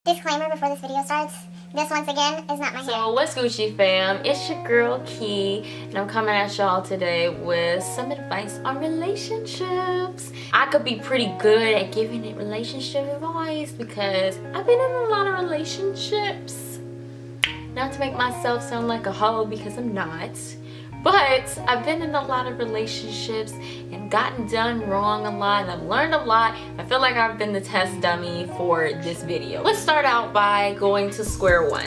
Disclaimer before this video starts, this once again is not my hair. So what's Gucci fam, it's your girl Key, and I'm coming at y'all today with some advice on relationships. I could be pretty good at giving it relationship advice because I've been in a lot of relationships. Not to make myself sound like a hoe, because I'm not. But I've been in a lot of relationships and gotten done wrong a lot, and I've learned a lot. I feel like I've been the test dummy for this video. Let's start out by going to square one.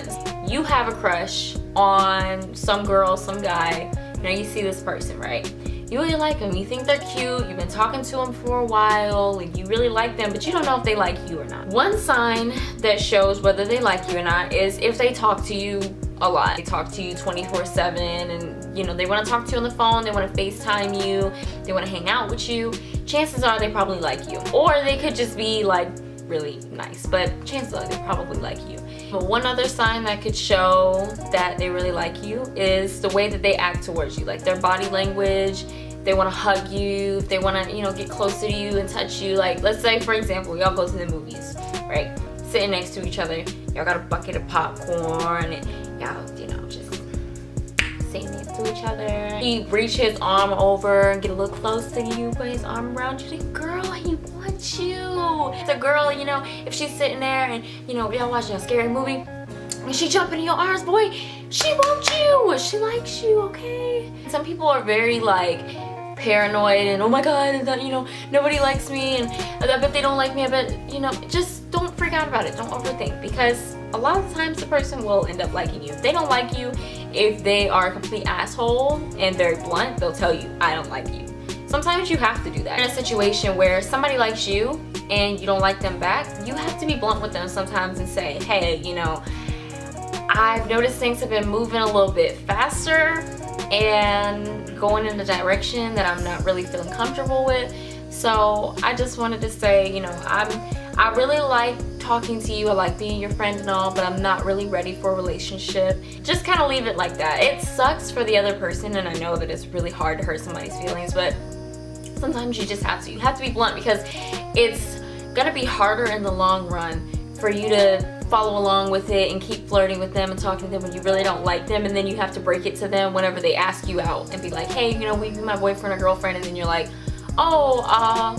You have a crush on some girl, some guy. You know, you see this person, right? You really like them, you think they're cute, you've been talking to them for a while, and you really like them, but you don't know if they like you or not. One sign that shows whether they like you or not is if they talk to you a lot. They talk to you 24/7, and you know, they want to talk to you on the phone, they want to FaceTime you, they want to hang out with you. Chances are they probably like you. Or they could just be like really nice, but chances are they probably like you. But one other sign that could show that they really like you is the way that they act towards you, like their body language. They want to hug you, they want to, you know, get closer to you and touch you. Like, let's say for example, y'all go to the movies, right? Sitting next to each other, y'all got a bucket of popcorn, and y'all, you know, just sitting next to each other. He reach his arm over and get a little close to you, put his arm around you. Then, girl, he wants you. The girl, you know, if she's sitting there and, you know, y'all watching a scary movie and she jump into your arms, boy, she wants you. She likes you, okay? Some people are very like paranoid and, oh my god, you know, nobody likes me, and I bet they don't like me. I bet, you know, just don't freak out about it. Don't overthink, because a lot of times the person will end up liking you. If they don't like you, if they are a complete asshole and very blunt, they'll tell you, I don't like you. Sometimes you have to do that. In a situation where somebody likes you and you don't like them back, you have to be blunt with them sometimes and say, hey, you know, I've noticed things have been moving a little bit faster and going in a direction that I'm not really feeling comfortable with. So I just wanted to say, you know, I really like talking to you, I like being your friend and all, but I'm not really ready for a relationship. Just kind of leave it like that. It sucks for the other person, and I know that it's really hard to hurt somebody's feelings, but sometimes you just have to. You have to be blunt, because it's gonna be harder in the long run for you to follow along with it and keep flirting with them and talking to them when you really don't like them, and then you have to break it to them whenever they ask you out and be like, hey, you know, will you be my boyfriend or girlfriend? And then you're like, oh,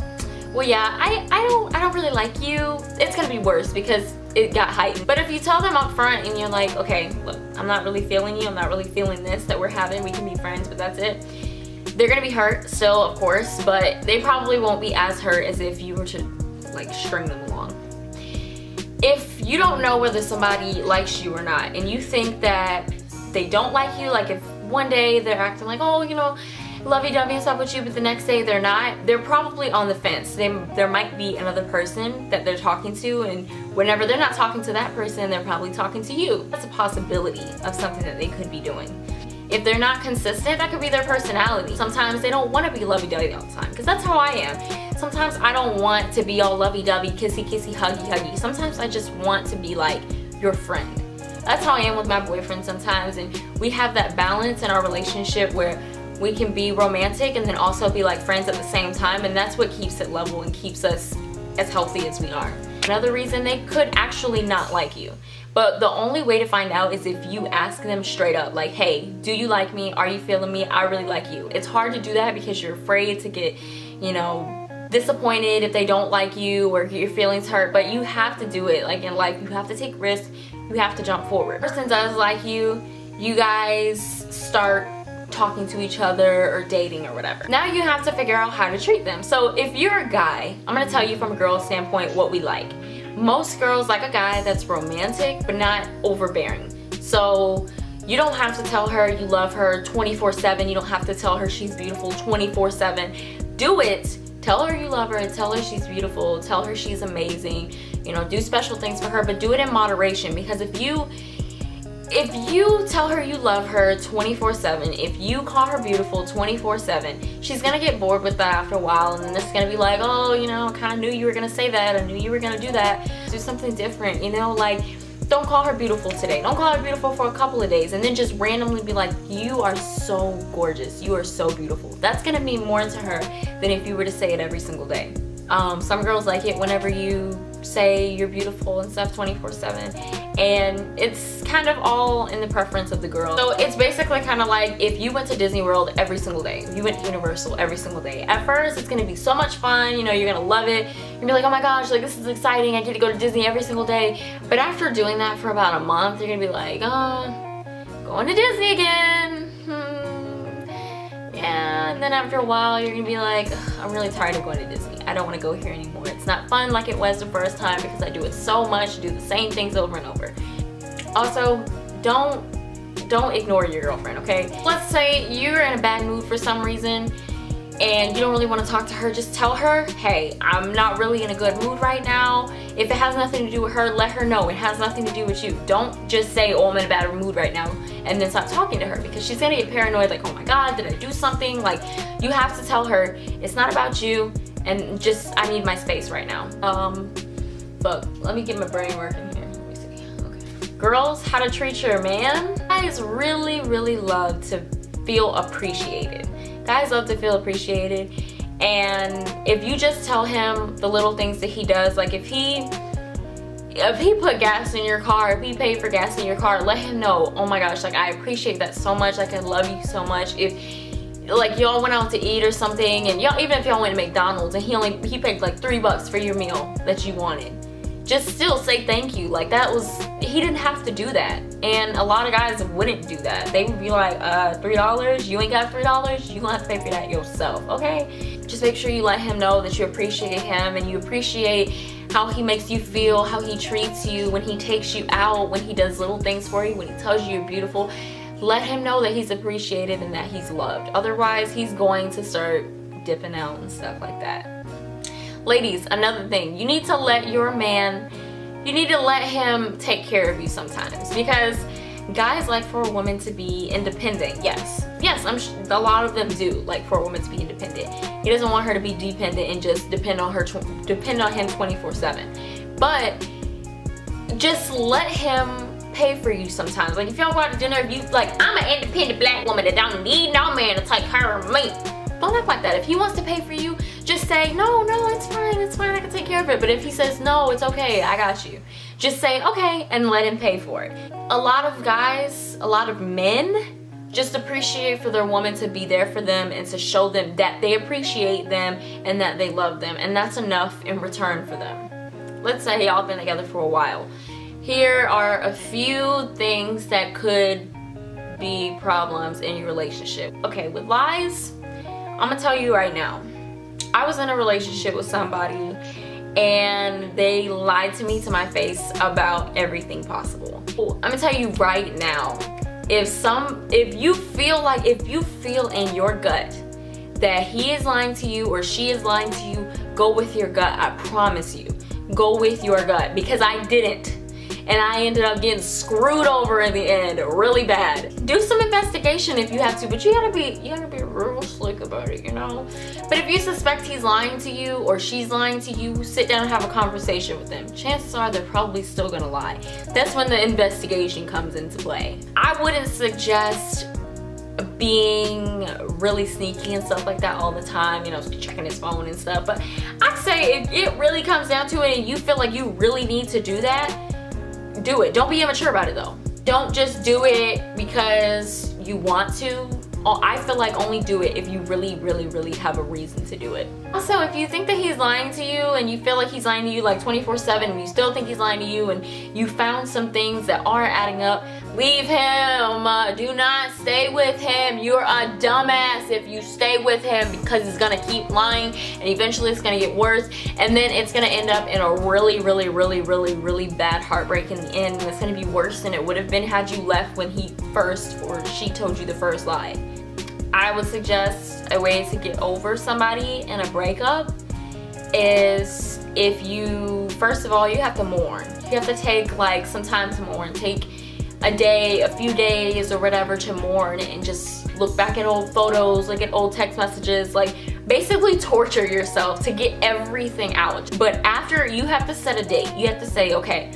well, yeah, I don't really like you. It's gonna be worse because it got heightened. But if you tell them up front and you're like, okay, look, I'm not really feeling you, I'm not really feeling this that we're having, we can be friends, but that's it. They're gonna be hurt still, of course, but they probably won't be as hurt as if you were to like string them along. If you don't know whether somebody likes you or not, and you think that they don't like you, like if one day they're acting like, oh, you know, lovey-dovey and stuff with you, but the next day they're not, they're probably on the fence. There might be another person that they're talking to, and whenever they're not talking to that person, they're probably talking to you. That's a possibility of something that they could be doing. If they're not consistent, that could be their personality. Sometimes they don't want to be lovey-dovey all the time, because that's how I am. Sometimes I don't want to be all lovey-dovey, kissy-kissy, huggy-huggy. Sometimes I just want to be like your friend. That's how I am with my boyfriend sometimes, and we have that balance in our relationship where we can be romantic and then also be like friends at the same time, and that's what keeps it level and keeps us as healthy as we are. Another reason they could actually not like you, but the only way to find out is if you ask them straight up, like, hey, do you like me? Are you feeling me? I really like you. It's hard to do that because you're afraid to get, you know, disappointed if they don't like you or get your feelings hurt, but you have to do it. Like in life, you have to take risks, you have to jump forward. If the person does like you, you guys start talking to each other or dating or whatever. Now you have to figure out how to treat them. So if you're a guy, I'm gonna tell you from a girl's standpoint what we like. Most girls like a guy that's romantic but not overbearing. So you don't have to tell her you love her 24/7. You don't have to tell her she's beautiful 24/7. Do it. Tell her you love her, tell her she's beautiful, tell her she's amazing. You know, do special things for her, but do it in moderation, because if you tell her you love her 24/7, if you call her beautiful 24/7, she's gonna get bored with that after a while, and then it's gonna be like, oh, you know, I kind of knew you were gonna say that, I knew you were gonna do that. Do something different, you know, like don't call her beautiful today, don't call her beautiful for a couple of days, and then just randomly be like, you are so gorgeous, you are so beautiful. That's gonna mean more to her than if you were to say it every single day. Some girls like it whenever you say you're beautiful and stuff 24/7, and it's kind of all in the preference of the girl. So it's basically kind of like if you went to Disney World every single day, you went to Universal every single day. At first it's gonna be so much fun, you know, you're gonna love it, you're gonna be like, oh my gosh, like this is exciting, I get to go to Disney every single day. But after doing that for about a month, you're gonna be like, going to Disney again. Yeah, and then after a while you're gonna be like, I'm really tired of going to Disney. I don't want to go here anymore. It's not fun like it was the first time because I do it so much, do the same things over and over. Also, don't ignore your girlfriend, okay? Let's say you're in a bad mood for some reason and you don't really want to talk to her. Just tell her, hey, I'm not really in a good mood right now. If it has nothing to do with her, let her know it has nothing to do with you. Don't just say, oh, I'm in a bad mood right now, and then stop talking to her, because she's gonna get paranoid, like, oh my god, did I do something? Like, you have to tell her it's not about you, and just, I need my space right now. But let me get my brain working here. Let me see. Okay. Girls, how to treat your man. Guys really love to feel appreciated. Guys love to feel appreciated, and if you just tell him the little things that he does, like if he put gas in your car, if he paid for gas in your car, let him know, oh my gosh, like I appreciate that so much, like I love you so much. If like y'all went out to eat or something, and y'all, even if y'all went to McDonald's and he paid like $3 for your meal that you wanted, just still say thank you. Like he didn't have to do that. And a lot of guys wouldn't do that. They would be like, $3? You ain't got $3? You gonna have to pay for that yourself, okay? Just make sure you let him know that you appreciate him and you appreciate how he makes you feel, how he treats you, when he takes you out, when he does little things for you, when he tells you you're beautiful. Let him know that he's appreciated and that he's loved. Otherwise, he's going to start dipping out and stuff like that. Ladies, another thing, you need to let your man, you need to let him take care of you sometimes, because guys like for a woman to be independent. Yes, a lot of them do like for a woman to be independent. He doesn't want her to be dependent and just depend on him 24/7. But just let him pay for you sometimes. Like if y'all go out to dinner, if you like, I'm an independent black woman that don't need no man to take care of me. Don't act like that. If he wants to pay for you, just say, no, it's fine, I can take care of it. But if he says, no, it's okay, I got you, just say, okay, and let him pay for it. A lot of guys, a lot of men just appreciate for their woman to be there for them and to show them that they appreciate them and that they love them, and that's enough in return for them. Let's say y'all been together for a while. Here are a few things that could be problems in your relationship. Okay, with lies, I'm gonna tell you right now, I was in a relationship with somebody and they lied to me to my face about everything possible. I'm gonna tell you right now, if you feel in your gut that he is lying to you or she is lying to you, go with your gut. I promise you, go with your gut, because I didn't. And I ended up getting screwed over in the end really bad. Do some investigation if you have to, but you gotta be real slick about it, you know? But if you suspect he's lying to you or she's lying to you, sit down and have a conversation with them. Chances are they're probably still gonna lie. That's when the investigation comes into play. I wouldn't suggest being really sneaky and stuff like that all the time, you know, checking his phone and stuff. But I'd say if it really comes down to it and you feel like you really need to do that, do it. Don't be immature about it though. Don't just do it because you want to. I feel like only do it if you really have a reason to do it. Also, if you think that he's lying to you and you feel like he's lying to you like 24/7 and you still think he's lying to you and you found some things that aren't adding up, leave him. Do not stay with him. You're a dumbass if you stay with him, because he's gonna keep lying and eventually it's gonna get worse, and then it's gonna end up in a really bad heartbreak in the end, and it's gonna be worse than it would have been had you left when he first or she told you the first lie. I would suggest a way to get over somebody in a breakup is if you, first of all, you have to mourn. You have to take like some time to mourn. Take a day, a few days or whatever to mourn and just look back at old photos, look at old text messages, like basically torture yourself to get everything out. But after, you have to set a date. You have to say, okay,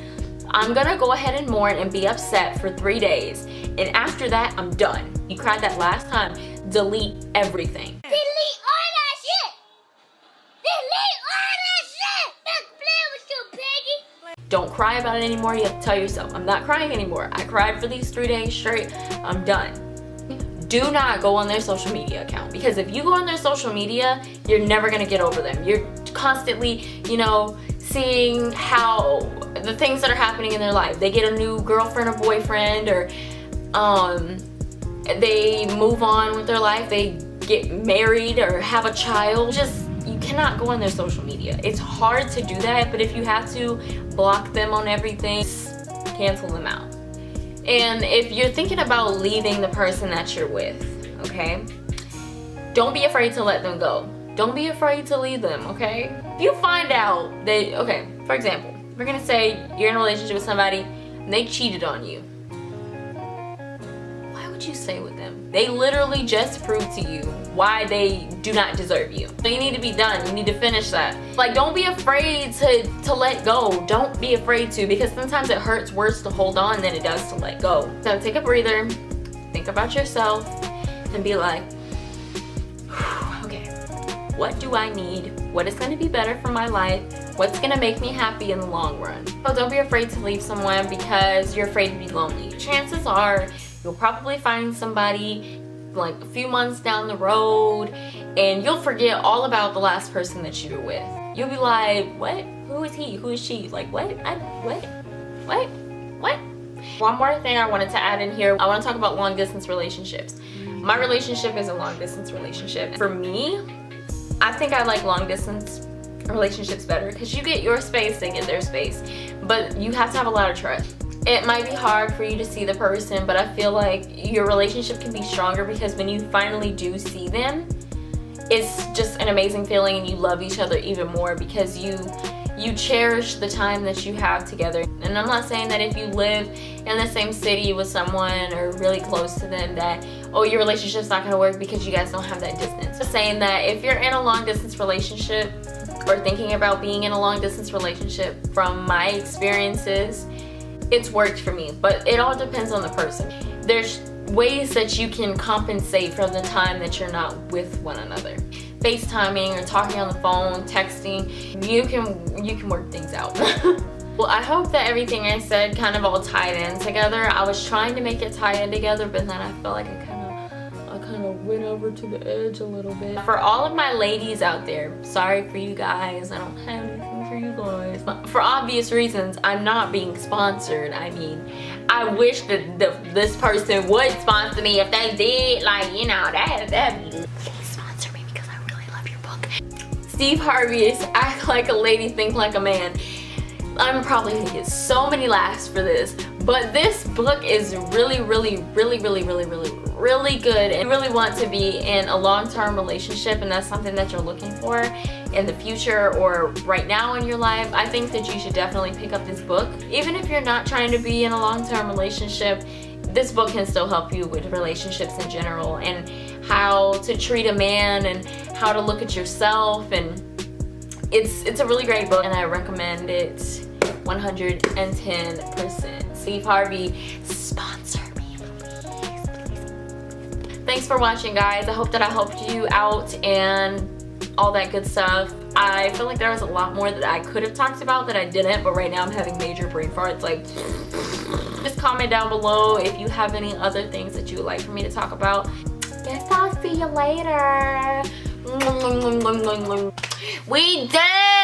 I'm gonna go ahead and mourn and be upset for 3 days, and after that, I'm done. You cried that last time, delete everything. Delete all that shit! Delete all that shit! Let's play with you, pig! Don't cry about it anymore. You have to tell yourself, I'm not crying anymore. I cried for these 3 days straight. I'm done. Do not go on their social media account, because if you go on their social media, you're never gonna get over them. You're constantly, you know, seeing how the things that are happening in their life. They get a new girlfriend or boyfriend, or they move on with their life. They get married or have a child. Just, you cannot go on their social media. It's hard to do that, but if you have to, block them on everything, cancel them out. And if you're thinking about leaving the person that you're with, okay, don't be afraid to let them go. Don't be afraid to leave them, okay? If you find out that, okay, for example, we're gonna say you're in a relationship with somebody and they cheated on you. Why would you stay with them? They literally just proved to you why they do not deserve you. So you need to be done. You need to finish that. Like, don't be afraid to let go. Don't be afraid to, because sometimes it hurts worse to hold on than it does to let go. So take a breather, think about yourself, and be like, okay, what do I need? What is going to be better for my life? What's going to make me happy in the long run? So don't be afraid to leave someone because you're afraid to be lonely. Chances are you'll probably find somebody like a few months down the road, and you'll forget all about the last person that you were with. You'll be like, what? Who is he? Who is she? Like, what? What? One more thing I wanted to add in here. I want to talk about long distance relationships. My relationship is a long distance relationship. For me, I think I like long distance relationships better, because you get your space, they get their space, but you have to have a lot of trust. It might be hard for you to see the person, but I feel like your relationship can be stronger because when you finally do see them, it's just an amazing feeling, and you love each other even more because you cherish the time that you have together. And I'm not saying that if you live in the same city with someone or really close to them that, oh, your relationship's not gonna work because you guys don't have that distance. Just saying that if you're in a long distance relationship or thinking about being in a long distance relationship, from my experiences, it's worked for me, but it all depends on the person. There's ways that you can compensate for the time that you're not with one another. FaceTiming or talking on the phone, texting, you can work things out. Well, I hope that everything I said kind of all tied in together. I was trying to make it tie in together, but then I felt like I kind of went over to the edge a little bit. For all of my ladies out there, sorry for you guys. I don't have anything for you guys. But for obvious reasons, I'm not being sponsored. I mean, I wish that this person would sponsor me. If they did, like, you know, that'd be... Sponsor me because I really love your book. Steve Harvey's Act Like a Lady, Think Like a Man. I'm probably gonna get so many laughs for this, but this book is really good, and you really want to be in a long-term relationship, and that's something that you're looking for in the future or right now in your life. I think that you should definitely pick up this book. Even if you're not trying to be in a long-term relationship, this book can still help you with relationships in general, and how to treat a man, and how to look at yourself, and it's a really great book, and I recommend it 110%. Steve Harvey, sponsor me, please. Thanks for watching, guys. I hope that I helped you out and all that good stuff. I feel like there was a lot more that I could have talked about that I didn't, but right now I'm having major brain farts. Like, just comment down below if you have any other things that you would like for me to talk about. Guess I'll see you later. We done.